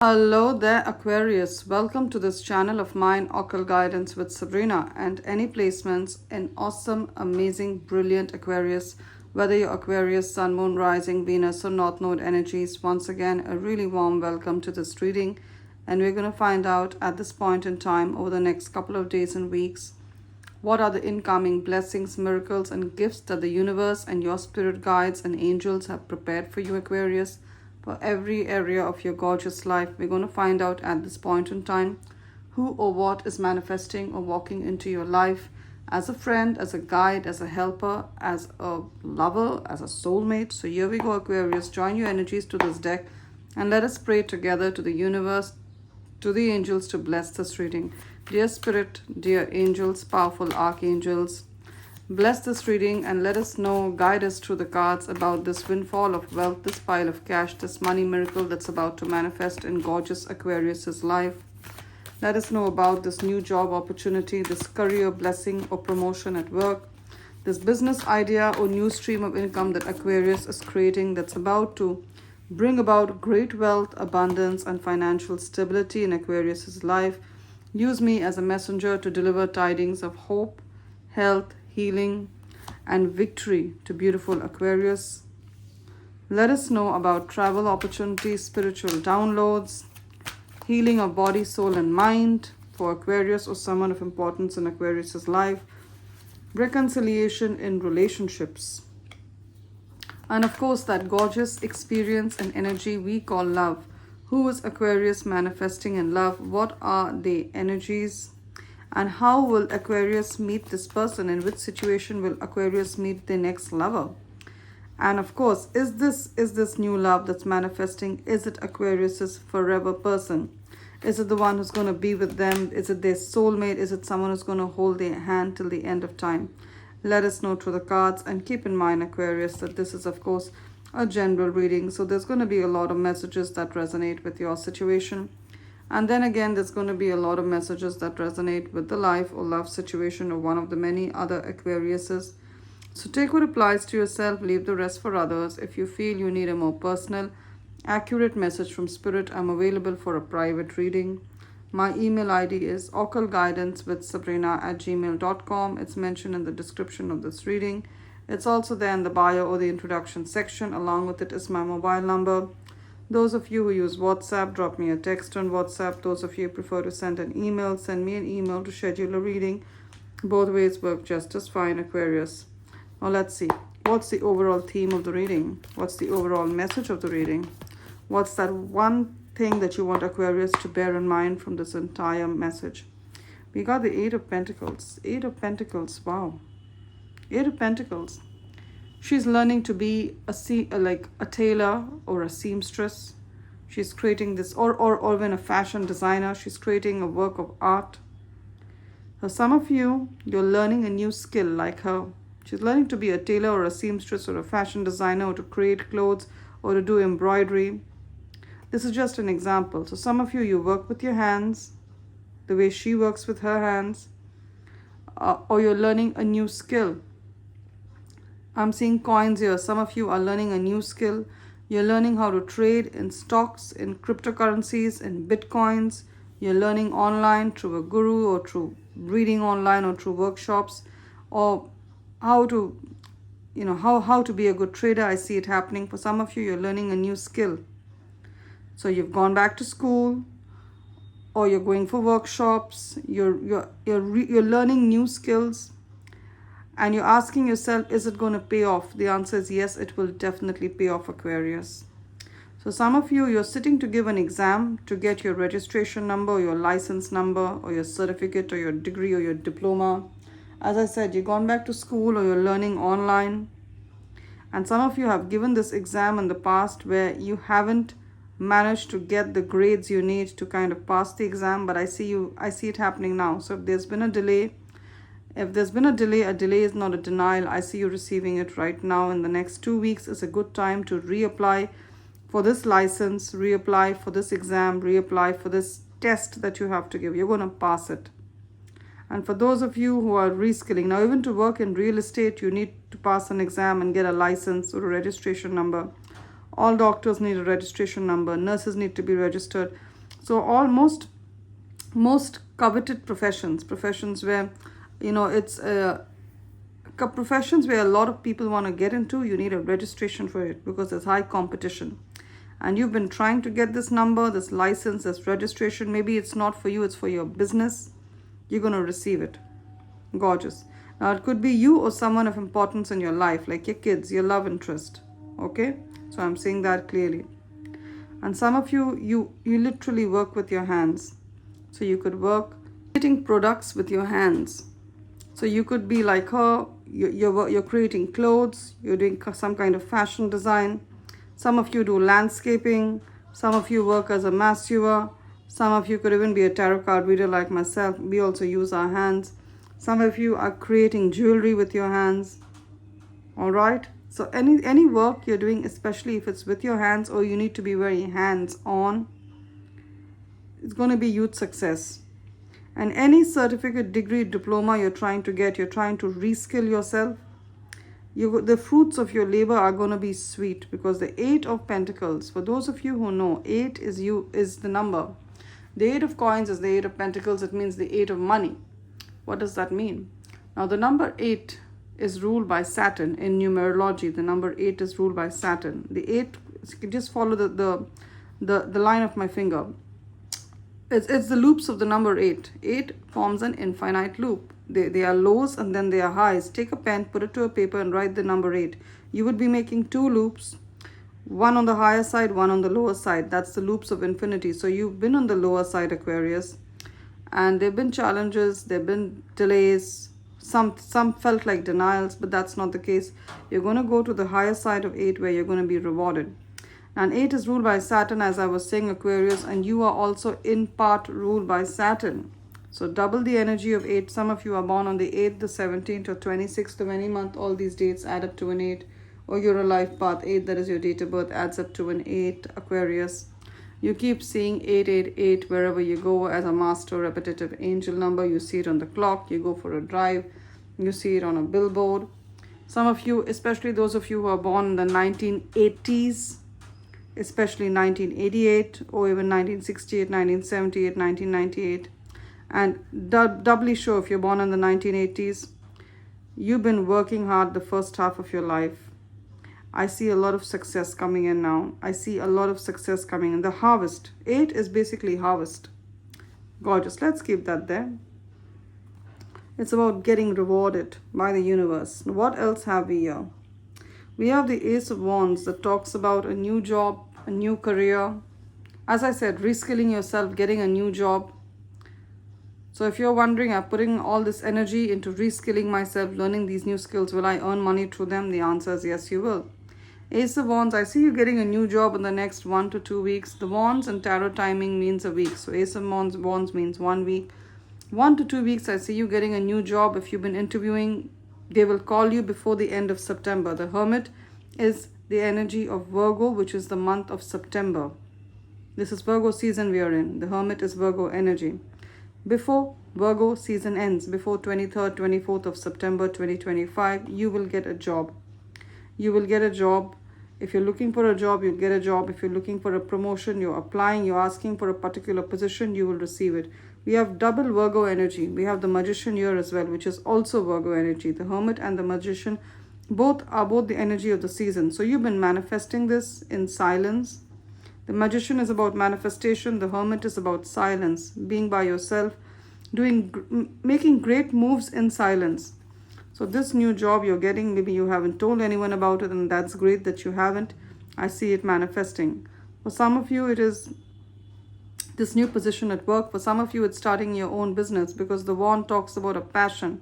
Hello there, Aquarius. Welcome to this channel of mine, Occult Guidance with Sabrina, and any placements in awesome, amazing, brilliant Aquarius. Whether you're Aquarius, Sun, Moon, Rising, Venus, or North Node energies, once again, a really warm welcome to this reading. And we're going to find out at this point in time, over the next couple of days and weeks, what are the incoming blessings, miracles, and gifts that the universe and your spirit guides and angels have prepared for you, Aquarius, for every area of your gorgeous life. We're going to find out at this point in time who or what is manifesting or walking into your life as a friend, as a guide, as a helper, as a lover, as a soulmate. So here we go, Aquarius. Join your energies to this deck and let us pray together to the universe, to the angels to bless this reading. Dear Spirit, dear angels, powerful archangels, bless this reading and let us know, guide us through the cards about this windfall of wealth, this pile of cash, this money miracle that's about to manifest in gorgeous Aquarius's life. Let us know about this new job opportunity, this career blessing or promotion at work, this business idea or new stream of income that Aquarius is creating that's about to bring about great wealth, abundance, and financial stability in Aquarius's life. Use me as a messenger to deliver tidings of hope, health, healing, and victory to beautiful Aquarius. Let us know about travel opportunities, spiritual downloads, healing of body, soul, and mind for Aquarius or someone of importance in Aquarius's life, reconciliation in relationships, and of course that gorgeous experience and energy we call love. Who is Aquarius manifesting in love? What are the energies? And how will Aquarius meet this person? In which situation will Aquarius meet the next lover? And of course, is this new love that's manifesting, is it Aquarius's forever person? Is it the one who's going to be with them? Is it their soulmate? Is it someone who's going to hold their hand till the end of time? Let us know through the cards, and keep in mind, Aquarius, that this is of course a general reading. So there's going to be a lot of messages that resonate with your situation. And then again, there's going to be a lot of messages that resonate with the life or love situation of one of the many other Aquariuses. So take what applies to yourself, leave the rest for others. If you feel you need a more personal, accurate message from Spirit, I'm available for a private reading. My email ID is occultguidancewithsabrina@gmail.com. It's mentioned in the description of this reading. It's also there in the bio or the introduction section. Along with it is my mobile number. Those of you who use WhatsApp, drop me a text on WhatsApp. Those of you who prefer to send an email, send me an email to schedule a reading. Both ways work just as fine, Aquarius. Now let's see. What's the overall theme of the reading? What's the overall message of the reading? What's that one thing that you want Aquarius to bear in mind from this entire message? We got the Eight of Pentacles. Eight of Pentacles, wow. Eight of Pentacles. She's learning to be a tailor or a seamstress. She's creating this, or even a fashion designer. She's creating a work of art. For some of you, you're learning a new skill like her. She's learning to be a tailor or a seamstress or a fashion designer, or to create clothes or to do embroidery. This is just an example. So some of you, you work with your hands the way she works with her hands, or you're learning a new skill. I'm seeing coins here. Some of you are learning a new skill. You're learning how to trade in stocks, in cryptocurrencies, in bitcoins. You're learning online through a guru, or through reading online, or through workshops, or how to, how to be a good trader. I see it happening. For some of you, you're learning a new skill. So you've gone back to school, or you're going for workshops. You're learning new skills. And you're asking yourself, is it going to pay off? The answer is yes, it will definitely pay off, Aquarius. So some of you, you're sitting to give an exam to get your registration number, or your license number, or your certificate, or your degree, or your diploma. As I said, you've gone back to school, or you're learning online. And some of you have given this exam in the past where you haven't managed to get the grades you need to kind of pass the exam. But I see it happening now. So if there's been a delay, a delay is not a denial. I see you receiving it right now. In the next 2 weeks is a good time to reapply for this license, reapply for this exam, reapply for this test that you have to give. You're going to pass it. And for those of you who are reskilling, now even to work in real estate, you need to pass an exam and get a license or a registration number. All doctors need a registration number. Nurses need to be registered. So almost most coveted professions where, it's professions where a lot of people want to get into, you need a registration for it because there's high competition. And you've been trying to get this number, this license, this registration. Maybe it's not for you, it's for your business. You're going to receive it. Gorgeous. Now, it could be you or someone of importance in your life, like your kids, your love interest. Okay? So I'm saying that clearly. And some of you literally work with your hands. So you could work creating products with your hands. So you could be like her, you're creating clothes, you're doing some kind of fashion design. Some of you do landscaping. Some of you work as a masseur. Some of you could even be a tarot card reader like myself. We also use our hands. Some of you are creating jewelry with your hands. All right? So any work you're doing, especially if it's with your hands or you need to be very hands-on, it's going to be huge success. And any certificate, degree, diploma you're trying to get, you're trying to reskill yourself, the fruits of your labor are going to be sweet, because the 8 of Pentacles, for those of you who know, 8 is the number. The 8 of coins is the 8 of Pentacles. It means the 8 of money. What does that mean? Now, the number 8 is ruled by Saturn in numerology. The number 8 is ruled by Saturn. The 8, just follow the line of my finger. It's the loops of the number 8. 8 forms an infinite loop. They are lows and then they are highs. Take a pen, put it to a paper and write the number 8. You would be making 2 loops, one on the higher side, one on the lower side. That's the loops of infinity. So you've been on the lower side, Aquarius, and there have been challenges, there have been delays, some felt like denials, but that's not the case. You're going to go to the higher side of 8 where you're going to be rewarded. And 8 is ruled by Saturn, as I was saying, Aquarius, and you are also in part ruled by Saturn. So double the energy of 8. Some of you are born on the 8th, the 17th, or 26th of any month. All these dates add up to an 8. Or you're a life path 8, that is your date of birth, adds up to an 8, Aquarius. You keep seeing 888 wherever you go as a master repetitive angel number. You see it on the clock. You go for a drive. You see it on a billboard. Some of you, especially those of you who are born in the 1980s, especially 1988 or even 1968, 1978, 1998. And doubly sure if you're born in the 1980s, you've been working hard the first half of your life. I see a lot of success coming in now. I see a lot of success coming in. The harvest. 8 is basically harvest. Gorgeous. Let's keep that there. It's about getting rewarded by the universe. What else have we here? We have the Ace of Wands that talks about a new job, a new career. As I said, reskilling yourself, getting a new job. So if you're wondering, I'm putting all this energy into reskilling myself, learning these new skills. Will I earn money through them? The answer is yes, you will. Ace of Wands, I see you getting a new job in the next 1 to 2 weeks. The Wands and Tarot timing means a week. So Ace of Wands means 1 week. 1 to 2 weeks, I see you getting a new job. If you've been interviewing, they will call you before the end of September. The Hermit is the energy of Virgo, which is the month of September. This is Virgo season we are in. The Hermit is Virgo energy. Before Virgo season ends, before 23rd, 24th of September 2025, you will get a job. You will get a job. If you're looking for a job, you'll get a job. If you're looking for a promotion, you're applying, you're asking for a particular position, you will receive it. We have double Virgo energy. We have the Magician here as well, which is also Virgo energy. The Hermit and the Magician both the energy of the season. So you've been manifesting this in silence. The Magician is about manifestation. The Hermit is about silence, being by yourself, making great moves in silence. So this new job you're getting, maybe you haven't told anyone about it, and that's great that you haven't. I see it manifesting. For some of you, it is this new position at work. For some of you, it's starting your own business, because the Wand talks about a passion.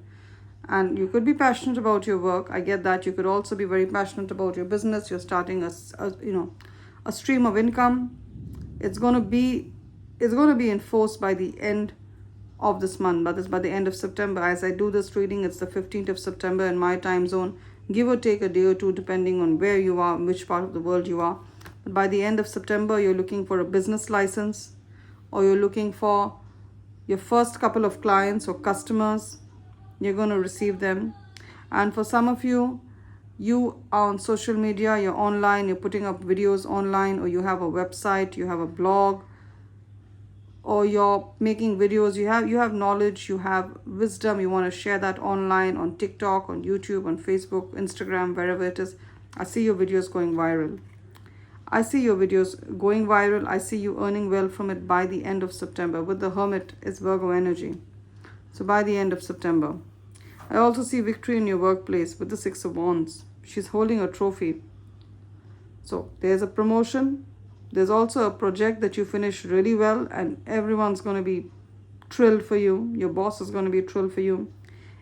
And you could be passionate about your work. I get that. You could also be very passionate about your business. You're starting a stream of income. It's going to be enforced by the end of this month, but it's by the end of September. As I do this reading, it's the 15th of September in my time zone, give or take a day or two depending on where you are, which part of the world you are. But by the end of September, you're looking for a business license, or you're looking for your first couple of clients or customers. You're going to receive them. And for some of you, you are on social media, you're online, you're putting up videos online, or you have a website, you have a blog. or you're making videos, you have knowledge, you have wisdom, you want to share that online on TikTok, on YouTube, on Facebook, Instagram, wherever it is. I see your videos going viral. I see your videos going viral. I see you earning well from it by the end of September. With the Hermit is Virgo energy. So by the end of September. I also see victory in your workplace with the Six of Wands. She's holding a trophy. So there's a promotion. There's also a project that you finish really well and everyone's going to be thrilled for you. Your boss is going to be thrilled for you.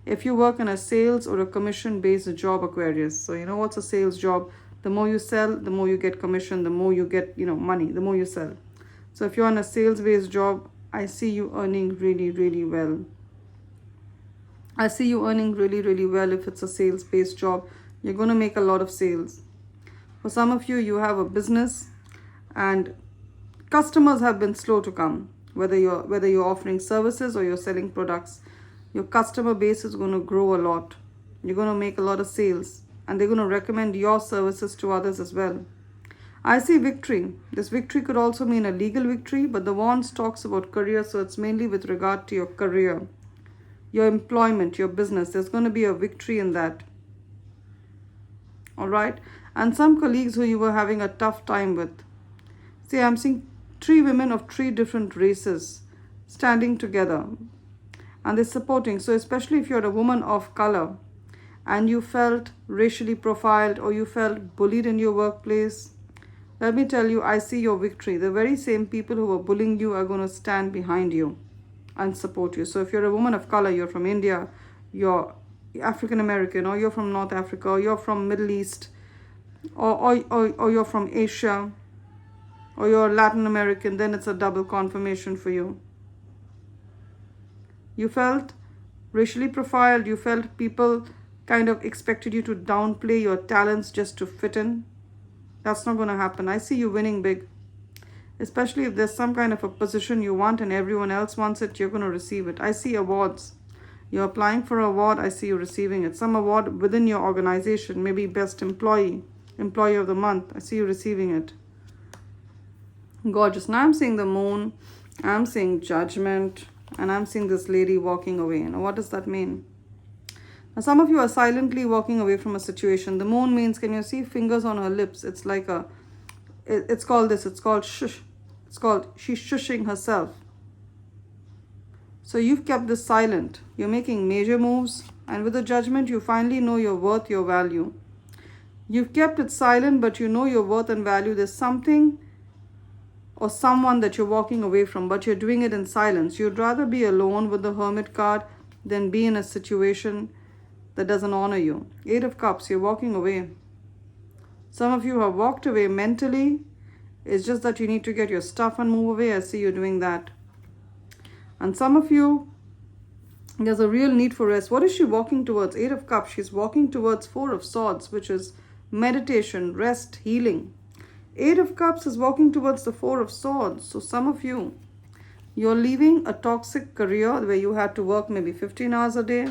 If you work in a sales or a commission-based job, Aquarius. So you know what's a sales job? The more you sell, the more you get commission, the more you get, money, the more you sell. So if you're on a sales-based job, I see you earning really, really well. I see you earning really, really well if it's a sales-based job. You're going to make a lot of sales. For some of you, you have a business and customers have been slow to come. Whether you're offering services or you're selling products, your customer base is going to grow a lot. You're going to make a lot of sales and they're going to recommend your services to others as well. I see victory. This victory could also mean a legal victory, but the Wands talks about career, so it's mainly with regard to your career, your employment, your business. There's going to be a victory in that. All right. And some colleagues who you were having a tough time with. See, I'm seeing 3 women of 3 different races standing together and they're supporting. So especially if you're a woman of color and you felt racially profiled or you felt bullied in your workplace, let me tell you, I see your victory. The very same people who are bullying you are going to stand behind you and support you. So if you're a woman of color, you're from India, you're African American, or you're from North Africa, or you're from Middle East, or you're from Asia, or you're Latin American, then it's a double confirmation for you. You felt racially profiled, you felt people kind of expected you to downplay your talents just to fit in. That's not going to happen. I see you winning big. Especially if there's some kind of a position you want and everyone else wants it, you're going to receive it. I see awards. You're applying for an award, I see you receiving it. Some award within your organization, maybe best employee of the month. I see you receiving it. Gorgeous. Now I'm seeing the moon, I'm seeing judgment, and I'm seeing this lady walking away. Now what does that mean? Now some of you are silently walking away from a situation. The moon means, can you see fingers on her lips? It's like it's called shush. It's called she's shushing herself. So you've kept this silent. You're making major moves, and with the judgment, you finally know your worth, your value. You've kept it silent, but you know your worth and value. There's something or someone that you're walking away from, but you're doing it in silence. You'd rather be alone with the Hermit card than be in a situation that doesn't honor you. 8 of Cups, you're walking away. Some of you have walked away mentally. It's just that you need to get your stuff and move away. I see you doing that. And some of you, there's a real need for rest. What is she walking towards? 8 of Cups. She's walking towards 4 of Swords, which is meditation, rest, healing. 8 of Cups is walking towards the 4 of Swords. So some of you, you're leaving a toxic career where you had to work maybe 15 hours a day,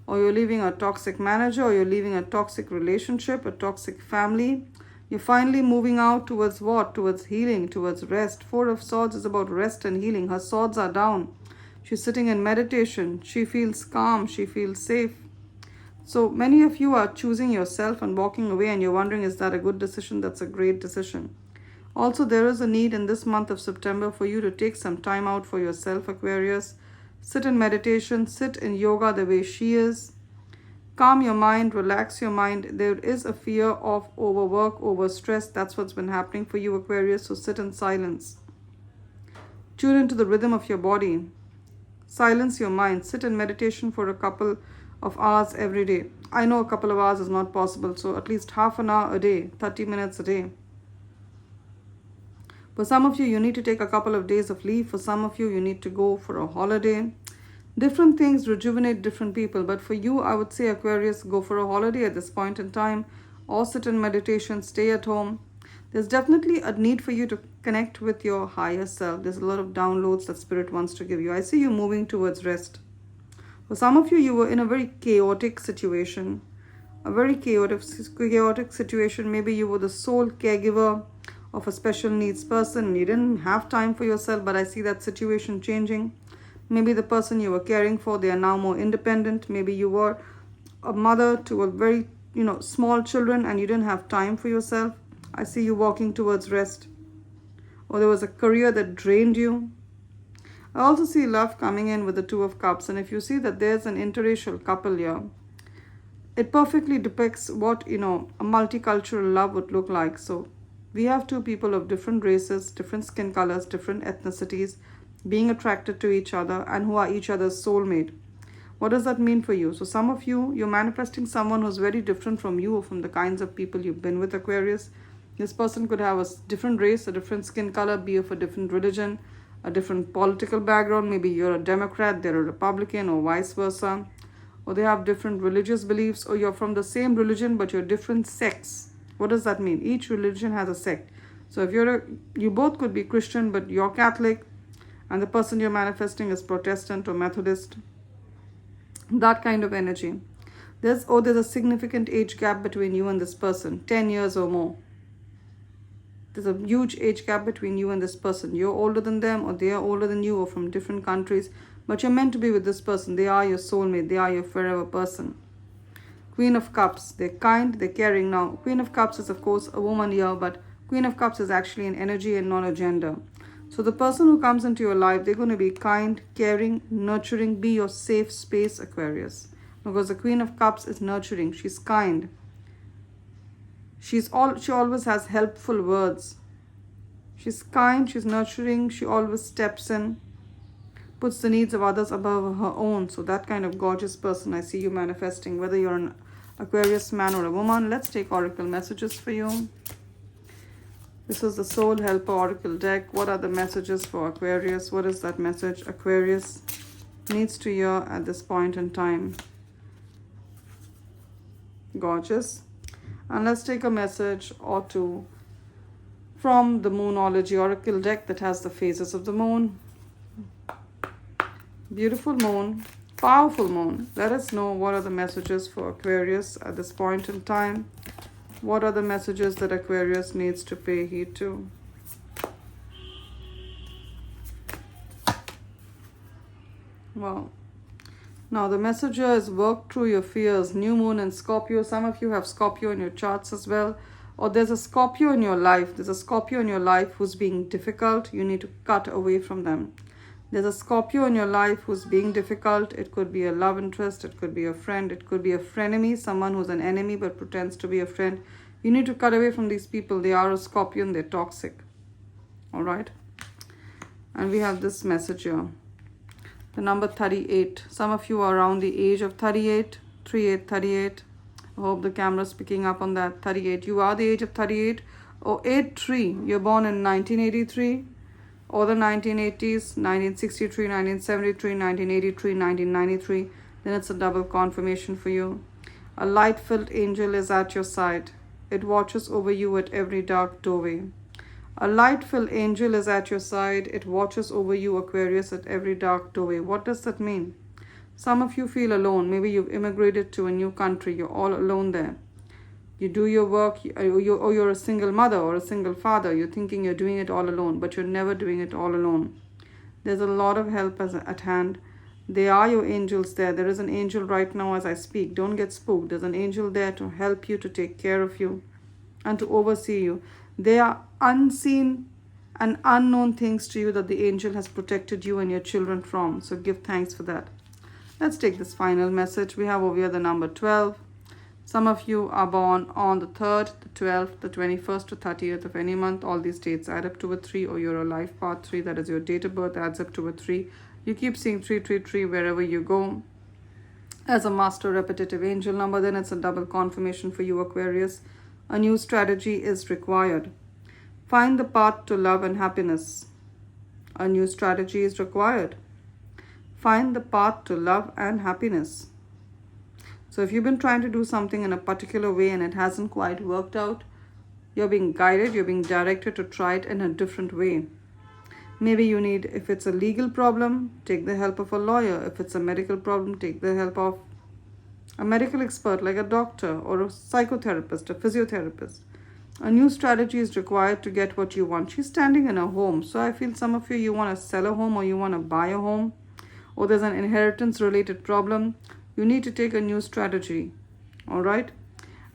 or you're leaving a toxic manager, or you're leaving a toxic relationship, a toxic family. You're finally moving out towards what? Towards healing, towards rest. 4 of Swords is about rest and healing. Her swords are down. She's sitting in meditation. She feels calm. She feels safe. So many of you are choosing yourself and walking away, and you're wondering, is that a good decision? That's a great decision. Also, there is a need in this month of September for you to take some time out for yourself, Aquarius. Sit in meditation, sit in yoga the way she is. Calm your mind, relax your mind. There is a fear of overwork, overstress. That's what's been happening for you, Aquarius. So sit in silence. Tune into the rhythm of your body. Silence your mind. Sit in meditation for a couple of hours every day. I know a couple of hours is not possible, so at least half an hour a day, 30 minutes a day. For some of you, you need to take a couple of days of leave. For some of you, you need to go for a holiday. Different things rejuvenate different people. But for you, I would say, Aquarius, go for a holiday at this point in time, or sit in meditation, stay at home. There's definitely a need for you to connect with your higher self. There's a lot of downloads that Spirit wants to give you. I see you moving towards rest. For some of you, you were in a very chaotic situation. A very chaotic situation. Maybe you were the sole caregiver of a special needs person and you didn't have time for yourself, but I see that situation changing. Maybe the person you were caring for, they are now more independent. Maybe you were a mother to a very, small children and you didn't have time for yourself. I see you walking towards rest. Or there was a career that drained you. I also see love coming in with the Two of Cups. And if you see that there's an interracial couple here, it perfectly depicts what, a multicultural love would look like. So we have two people of different races, different skin colors, different ethnicities, being attracted to each other and who are each other's soulmate. What does that mean for you? So some of you, you're manifesting someone who's very different from you or from the kinds of people you've been with, Aquarius. This person could have a different race, a different skin color, be of a different religion, a different political background. Maybe you're a Democrat, they're a Republican, or vice versa. Or they have different religious beliefs, or you're from the same religion but you're different sects. What does that mean? Each religion has a sect. So if you both could be Christian but you're Catholic and the person you're manifesting is Protestant or Methodist, that kind of energy. There's a significant age gap between you and this person, 10 years or more. There's a huge age gap between you and this person. You're older than them or they are older than you or from different countries, but you're meant to be with this person. They are your soulmate. They are your forever person. Queen of Cups. They're kind, they're caring. Now, Queen of Cups is of course a woman here, but Queen of Cups is actually an energy and not a gender. So the person who comes into your life, they're going to be kind, caring, nurturing, be your safe space, Aquarius. Because the Queen of Cups is nurturing. She's kind. She always has helpful words. She's kind, she's nurturing, she always steps in, puts the needs of others above her own. So that kind of gorgeous person I see you manifesting, whether you're an Aquarius man or a woman. Let's take oracle messages for you. This is the Soul Helper Oracle deck. What are the messages for Aquarius? What is that message Aquarius needs to hear at this point in time? Gorgeous. And let's take a message or two from the Moonology Oracle deck that has the phases of the moon. Beautiful moon, powerful moon. Let us know what are the messages for Aquarius at this point in time. What are the messages that Aquarius needs to pay heed to? Wow. Now the message here is work through your fears. New moon in Scorpio. Some of you have Scorpio in your charts as well. Or there's a Scorpio in your life. There's a Scorpio in your life who's being difficult. You need to cut away from them. There's a Scorpio in your life who's being difficult. It could be a love interest. It could be a friend. It could be a frenemy. Someone who's an enemy but pretends to be a friend. You need to cut away from these people. They are a Scorpion. They're toxic. All right. And we have this message here. The number 38. Some of you are around the age of 38. 38, 38. I hope the camera is picking up on that. 38. You are the age of 38. Or 83. You're born in 1983. Or the 1980s. 1963, 1973, 1983, 1993. Then it's a double confirmation for you. A light-filled angel is at your side. It watches over you at every dark doorway. A light-filled angel is at your side. It watches over you, Aquarius, at every dark doorway. What does that mean? Some of you feel alone. Maybe you've immigrated to a new country. You're all alone there. You do your work, or you're a single mother or a single father. You're thinking you're doing it all alone, but you're never doing it all alone. There's a lot of help at hand. They are your angels there. There is an angel right now as I speak. Don't get spooked. There's an angel there to help you, to take care of you, and to oversee you. They are unseen and unknown things to you that the angel has protected you and your children from. So give thanks for that. Let's take this final message. We have over here the number 12. Some of you are born on the 3rd, the 12th, the 21st to 30th of any month. All these dates add up to a 3, or you're a life path 3. That is your date of birth, adds up to a 3. You keep seeing 333 wherever you go. As a master repetitive angel number, then it's a double confirmation for you, Aquarius. A new strategy is required. Find the path to love and happiness. A new strategy is required. Find the path to love and happiness. So if you've been trying to do something in a particular way and it hasn't quite worked out, you're being guided, you're being directed to try it in a different way. Maybe you need, if it's a legal problem, take the help of a lawyer. If it's a medical problem, take the help of a medical expert like a doctor or a psychotherapist, a physiotherapist. A new strategy is required to get what you want. She's standing in a home. So I feel some of you want to sell a home or you want to buy a home, or there's an inheritance related problem. You need to take a new strategy. All right.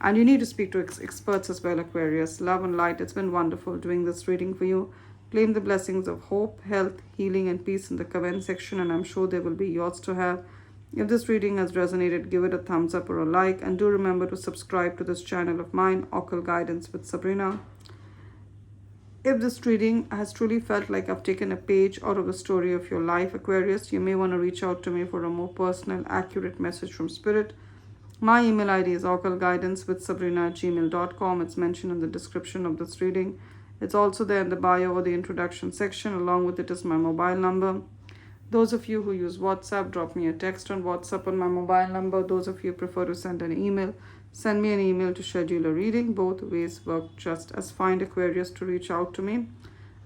And you need to speak to experts as well, Aquarius. Love and light. It's been wonderful doing this reading for you. Claim the blessings of hope, health, healing, and peace in the comment section, and I'm sure they will be yours to have. If this reading has resonated, give it a thumbs up or a like, and do remember to subscribe to this channel of mine, Occult Guidance with Sabrina. If this reading has truly felt like I've taken a page out of the story of your life, Aquarius, you may want to reach out to me for a more personal, accurate message from Spirit. My email ID is occultguidancewithsabrina@gmail.com. It's mentioned in the description of this reading. It's also there in the bio or the introduction section. Along with it is my mobile number. Those of you who use WhatsApp, drop me a text on WhatsApp on my mobile number. Those of you prefer to send an email, send me an email to schedule a reading. Both ways work just as fine, Aquarius, to reach out to me.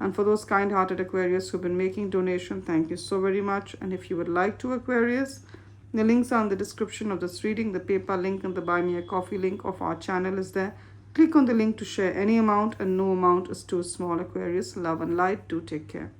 And for those kind-hearted Aquarius who've been making donation, thank you so very much. And if you would like to, Aquarius, the links are in the description of this reading. The PayPal link and the Buy Me a Coffee link of our channel is there. Click on the link to share any amount, and no amount is too small, Aquarius. Love and light. Do take care.